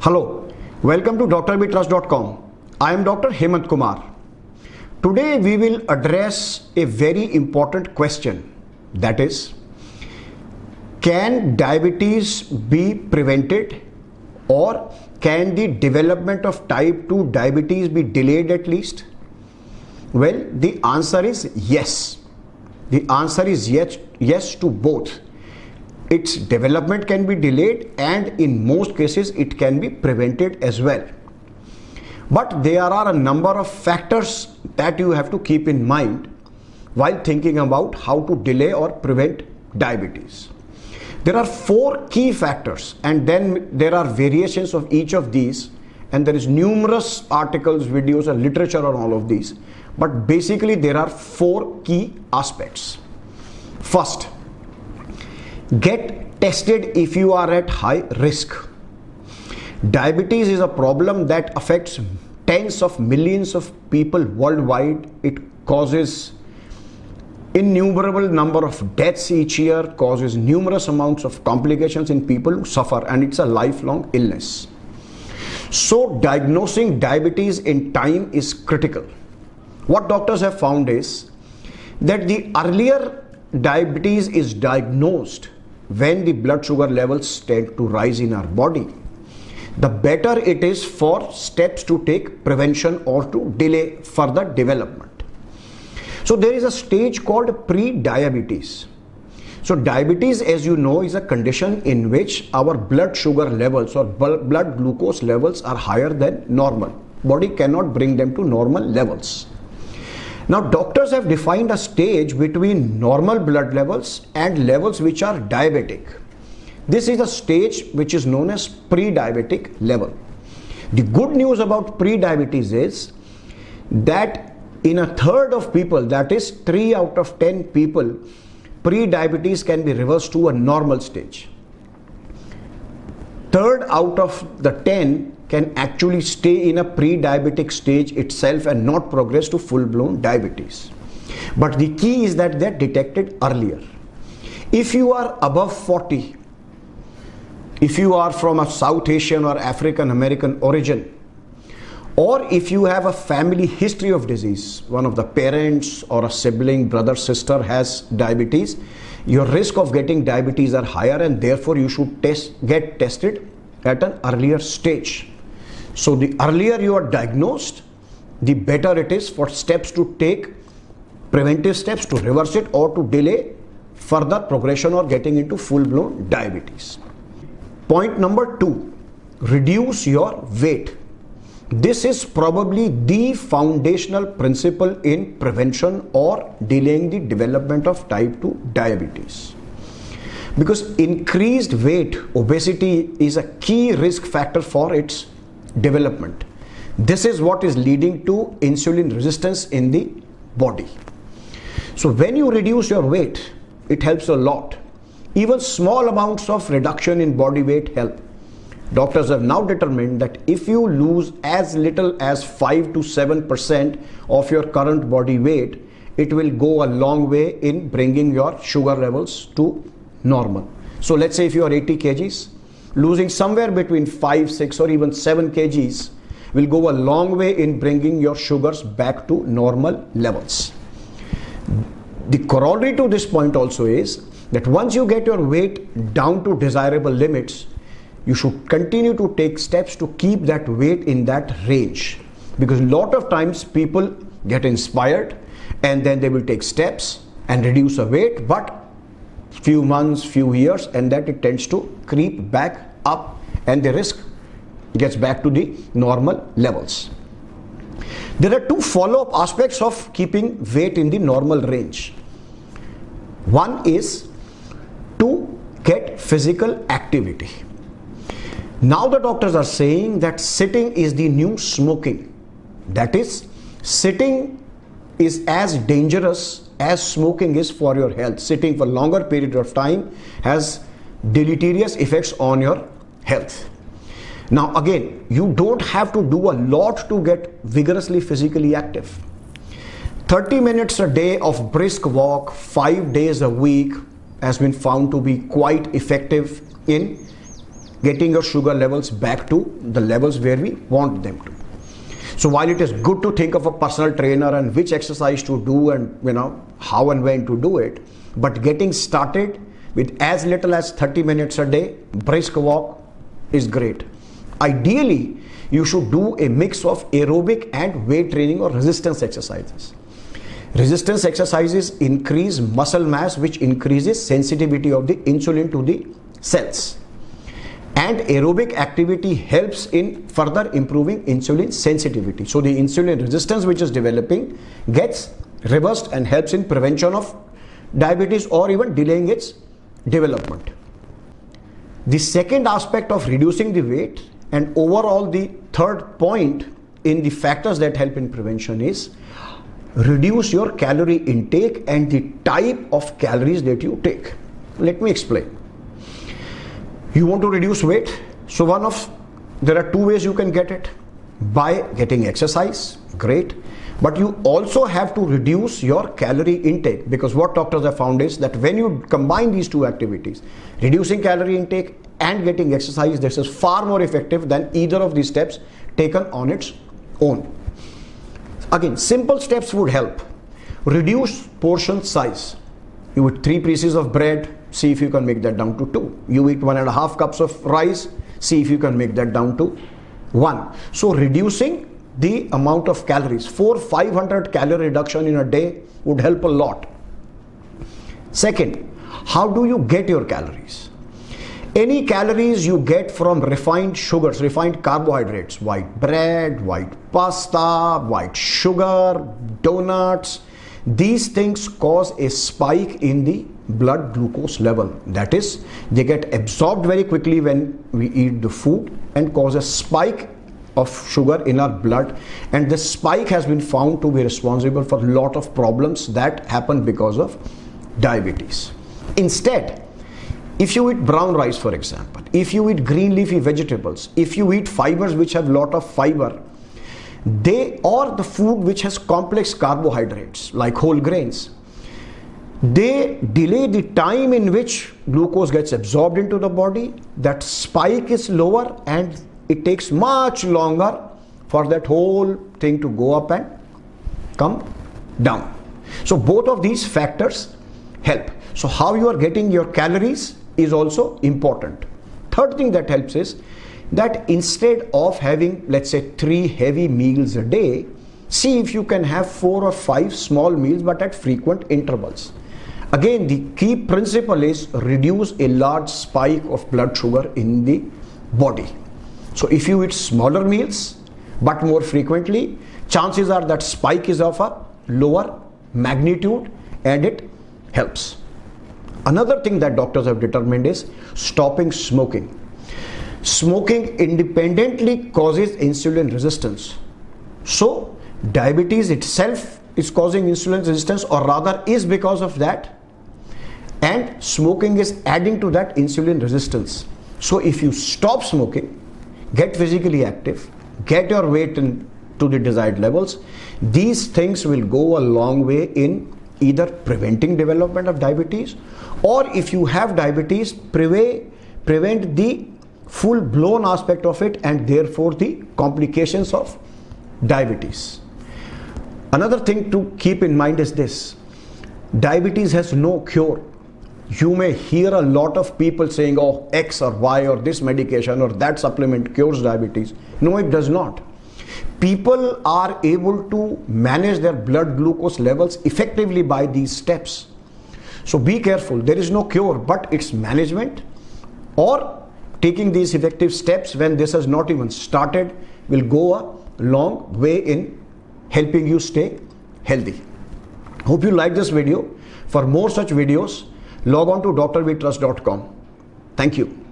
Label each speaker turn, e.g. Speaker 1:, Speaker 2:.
Speaker 1: Hello, welcome to drbtrust.com. I am Dr. Hemant Kumar. Today we will address a very important question, that is, can diabetes be prevented or can the development of type 2 diabetes be delayed at least? Well, the answer is yes. The answer is yes to both. Its development can be delayed and in most cases it can be prevented as well. But there are a number of factors that you have to keep in mind while thinking about how to delay or prevent diabetes. There are 4 key factors and then there are variations of each of these, and there is numerous articles, videos and literature on all of these. But basically there are 4 key aspects. First, get tested if you are at high risk. Diabetes is a problem that affects tens of millions of people worldwide. It causes innumerable number of deaths each year, causes numerous amounts of complications in people who suffer, and it's a lifelong illness. So diagnosing diabetes in time is critical. What doctors have found is that the earlier diabetes is diagnosed when the blood sugar levels tend to rise in our body, the better it is for steps to take prevention or to delay further development. So there is a stage called pre-diabetes. So diabetes, as you know, is a condition in which our blood sugar levels or blood glucose levels are higher than normal. Body cannot bring them to normal levels. Now doctors have defined a stage between normal blood levels and levels which are diabetic. This is a stage which is known as pre-diabetic level. The good news about pre-diabetes is that in a third of people, that is 3 out of 10 people, pre-diabetes can be reversed to a normal stage. Third out of the 10 can actually stay in a pre-diabetic stage itself and not progress to full-blown diabetes. But the key is that they're detected earlier. If you are above 40, if you are from a South Asian or African American origin, or if you have a family history of disease, one of the parents or a sibling, brother, sister has diabetes, your risk of getting diabetes are higher, and therefore you should get tested at an earlier stage. So the earlier you are diagnosed, the better it is for steps to take, preventive steps to reverse it or to delay further progression or getting into full-blown diabetes. Point number 2, reduce your weight. This is probably the foundational principle in prevention or delaying the development of type 2 diabetes. Because increased weight, obesity, is a key risk factor for its development. This is what is leading to insulin resistance in the body. So when you reduce your weight, it helps a lot. Even small amounts of reduction in body weight help. Doctors have now determined that if you lose as little as 5 to 7% of your current body weight, it will go a long way in bringing your sugar levels to normal. So let's say if you are 80 kgs, losing somewhere between 5, 6 or even 7 kgs will go a long way in bringing your sugars back to normal levels. The corollary to this point also is that once you get your weight down to desirable limits, you should continue to take steps to keep that weight in that range. Because a lot of times people get inspired and then they will take steps and reduce a weight, but few months, few years, and that it tends to creep back up and the risk gets back to the normal levels. There are 2 follow-up aspects of keeping weight in the normal range. One is to get physical activity. Now the doctors are saying that sitting is the new smoking. That is, sitting is as dangerous as smoking is for your health. Sitting for longer period of time has deleterious effects on your health. Now again, you don't have to do a lot to get vigorously physically active. 30 minutes a day of brisk walk 5 days a week has been found to be quite effective in getting your sugar levels back to the levels where we want them to. So while it is good to think of a personal trainer and which exercise to do and how and when to do it, but getting started with as little as 30 minutes a day, brisk walk is great. Ideally, you should do a mix of aerobic and weight training or resistance exercises. Resistance exercises increase muscle mass, which increases sensitivity of the insulin to the cells. And aerobic activity helps in further improving insulin sensitivity. So the insulin resistance which is developing gets reversed and helps in prevention of diabetes or even delaying its development. The second aspect of reducing the weight and overall the third point in the factors that help in prevention is reduce your calorie intake and the type of calories that you take. Let me explain. You want to reduce weight, so there are two ways you can get it. By getting exercise, great, but you also have to reduce your calorie intake, because what doctors have found is that when you combine these two activities, reducing calorie intake and getting exercise, this is far more effective than either of these steps taken on its own. Again, simple steps would help. Reduce portion size. You eat 3 pieces of bread, see if you can make that down to 2. You eat 1.5 cups of rice, see if you can make that down to 1. So reducing the amount of calories, 400-500 calorie reduction in a day would help a lot. Second, how do you get your calories? Any calories you get from refined sugars, refined carbohydrates, white bread, white pasta, white sugar, donuts, these things cause a spike in the blood glucose level. That is, they get absorbed very quickly when we eat the food and cause a spike of sugar in our blood, and this spike has been found to be responsible for a lot of problems that happen because of diabetes. Instead, if you eat brown rice, for example, if you eat green leafy vegetables, if you eat fibers which have lot of fiber, or the food which has complex carbohydrates like whole grains, they delay the time in which glucose gets absorbed into the body. That spike is lower and it takes much longer for that whole thing to go up and come down. So both of these factors help. So how you are getting your calories is also important. Third thing that helps is that instead of having, let's say, 3 heavy meals a day, see if you can have 4 or 5 small meals but at frequent intervals. Again, the key principle is reduce a large spike of blood sugar in the body. So if you eat smaller meals but more frequently, chances are that spike is of a lower magnitude and it helps. Another thing that doctors have determined is stopping smoking. Smoking independently causes insulin resistance. So diabetes itself is causing insulin resistance, or rather is because of that, and smoking is adding to that insulin resistance. So if you stop smoking, get physically active, get your weight to the desired levels, these things will go a long way in either preventing development of diabetes, or if you have diabetes, prevent the full-blown aspect of it and therefore the complications of diabetes. Another thing to keep in mind is this: diabetes has no cure. You may hear a lot of people saying, oh, X or Y or this medication or that supplement cures diabetes. No, it does not. People are able to manage their blood glucose levels effectively by these steps. So be careful. There is no cure, but it's management or taking these effective steps when this has not even started will go a long way in helping you stay healthy. Hope you like this video. For more such videos, log on to drvtrust.com. Thank you.